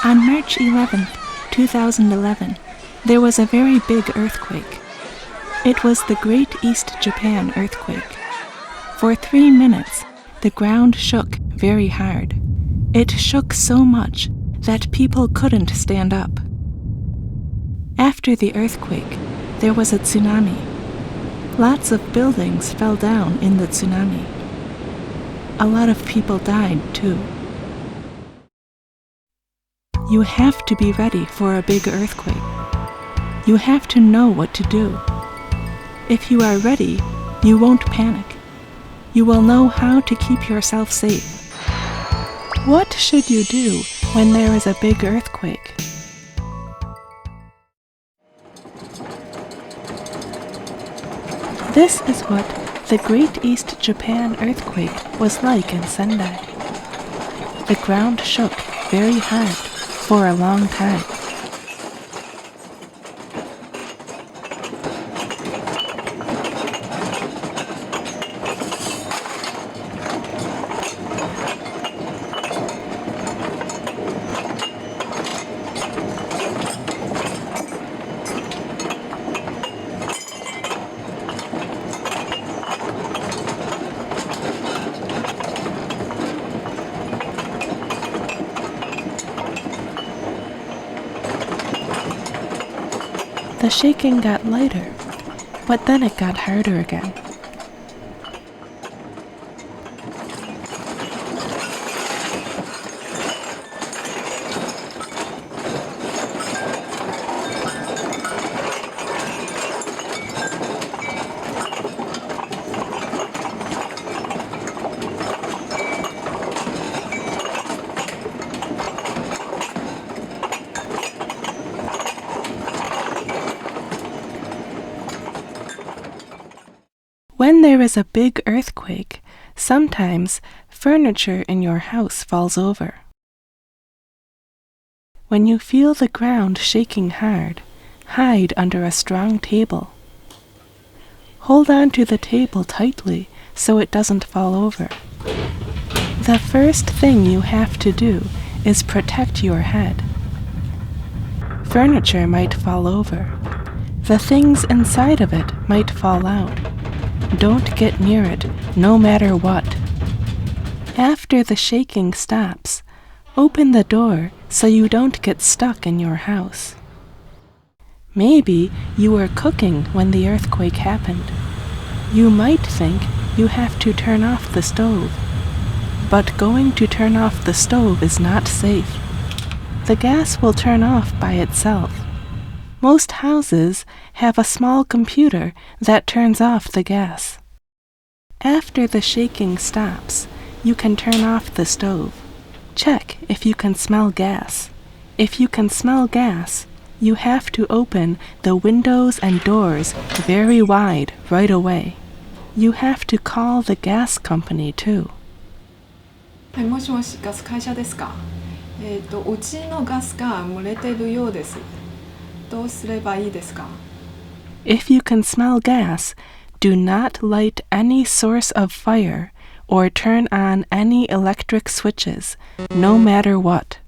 On March 11, 2011, there was a very big earthquake. It was the Great East Japan earthquake. For 3 minutes, the ground shook very hard. It shook so much that people couldn't stand up. After the earthquake, there was a tsunami. Lots of buildings fell down in the tsunami. A lot of people died too. You have to be ready for a big earthquake. You have to know what to do. If you are ready, you won't panic. You will know how to keep yourself safe. What should you do when there is a big earthquake? This is what the Great East Japan earthquake was like in Sendai. The ground shook very hard for a long time. The shaking got lighter, but then it got harder again. When there is a big earthquake, sometimes furniture in your house falls over. When you feel the ground shaking hard, hide under a strong table. Hold on to the table tightly so it doesn't fall over. The first thing you have to do is protect your head. Furniture might fall over. The things inside of it might fall out. Don't get near it, no matter what. After the shaking stops, open the door so you don't get stuck in your house. Maybe you were cooking when the earthquake happened. You might think you have to turn off the stove, but going to turn off the stove is not safe. The gas will turn off by itself. Most houses have a small computer that turns off the gas. After the shaking stops, you can turn off the stove. Check if you can smell gas. If you can smell gas, you have to open the windows and doors very wide right away. You have to call the gas company too. はい、もしもし、ガス会社ですか。うちのガスが漏れているようです。どうすればいいですか？ If you can smell gas, do not light any source of fire or turn on any electric switches, no matter what.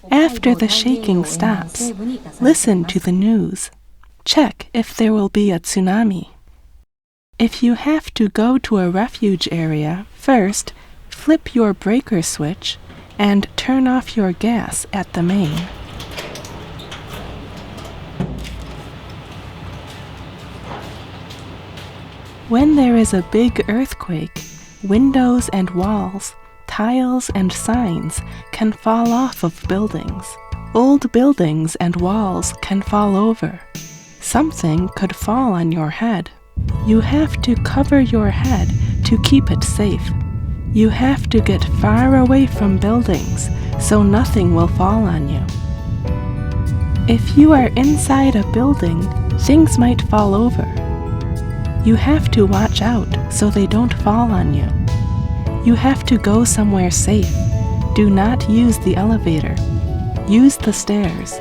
After the shaking stops, listen to the news. Check if there will be a tsunami. If you have to go to a refuge area, first, flip your breaker switch and turn off your gas at the main. When there is a big earthquake, windows and walls, tiles and signs can fall off of buildings. Old buildings and walls can fall over. Something could fall on your head. You have to cover your head to keep it safe. You have to get far away from buildings so nothing will fall on you. If you are inside a building, things might fall over. You have to watch out so they don't fall on you. You have to go somewhere safe. Do not use the elevator. Use the stairs.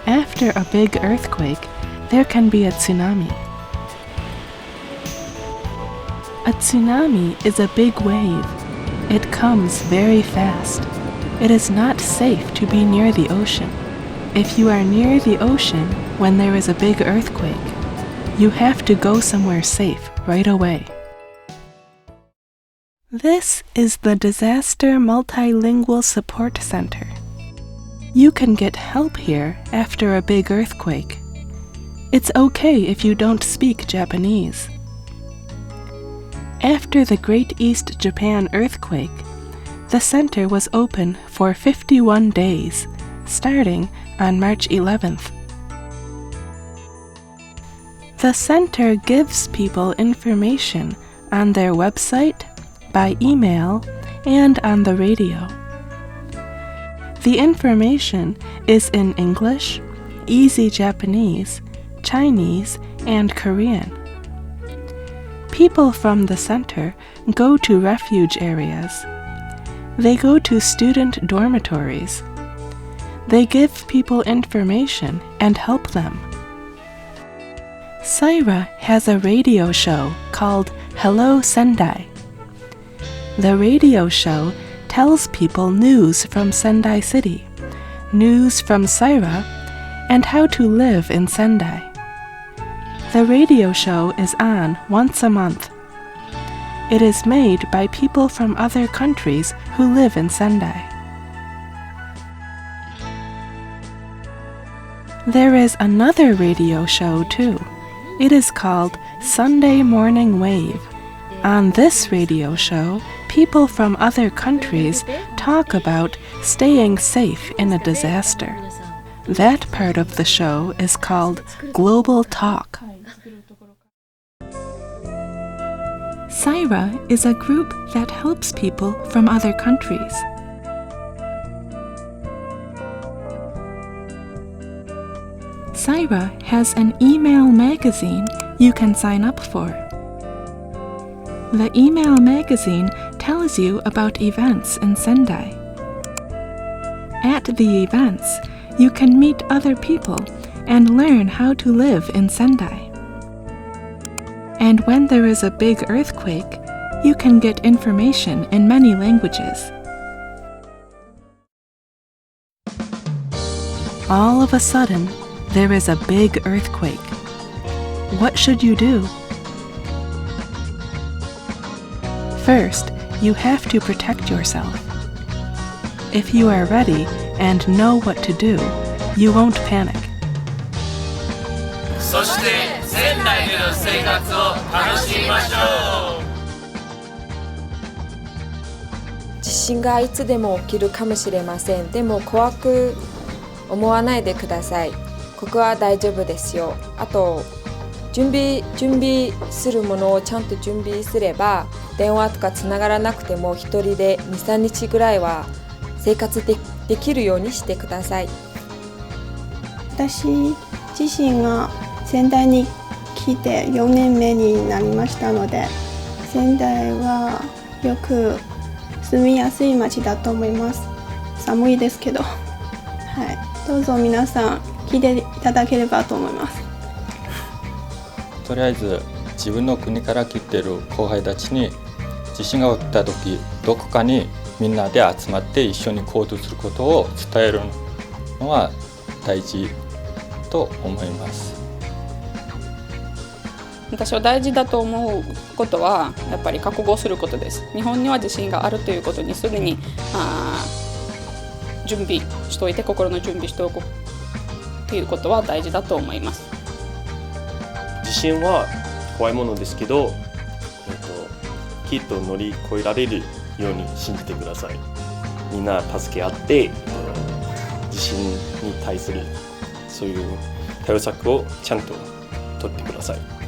After a big earthquake, there can be a tsunami. A tsunami is a big wave. It comes very fast. It is not safe to be near the ocean. If you are near the ocean when there is a big earthquake, you have to go somewhere safe right away. This is the Disaster Multilingual Support Center. You can get help here after a big earthquake. It's okay if you don't speak Japanese. After the Great East Japan earthquake, the center was open for 51 days, starting on March 11th. The center gives people information on their website, by email, and on the radio. The information is in English, Easy Japanese, Chinese, and Korean. People from the center go to refuge areas. They go to student dormitories. They give people information and help them. Saira has a radio show called Hello Sendai. The radio show tells people news from Sendai City, news from Saira, and how to live in Sendai. The radio show is on once a month. It is made by people from other countries who live in Sendai. There is another radio show too. It is called Sunday Morning Wave. On this radio show, people from other countries talk about staying safe in a disaster. That part of the show is called Global Talk. Saira is a group that helps people from other countries. Saira has an email magazine you can sign up for. The email magazine tells you about events in Sendai. At the events, you can meet other people and learn how to live in Sendai. And when there is a big earthquake, you can get information in many languages. All of a sudden, there is a big earthquake. What should you do? First, you have to protect yourself. If you are ready and know what to do, you won't panic. そして仙台での生活を楽しみましょう。地震がいつでも起きるかもしれません。でも怖く思わないでください。ここは大丈夫ですよ。あと準備するものをちゃんと準備すれば電話とかつながらなくても一人で 2,3 日ぐらいは生活できるようにしてください。私自身が仙台に来て4年目になりましたので、仙台はよく住みやすい街だと思います。寒いですけど、どうぞ皆さん聞いていただければと思います。とりあえず自分の国から来ている後輩たちに地震が起きた時どこかにみんなで集まって一緒に行動することを伝えるのは大事と思います。私は大事だと思うことはやっぱり覚悟することです。日本には地震があるということにすでに準備しておいて、心の準備しておくということは大事だと思います。地震は怖いものですけど、きっと乗り越えられるように信じてください。みんな助け合って地震に対するそういう対応策をちゃんと取ってください。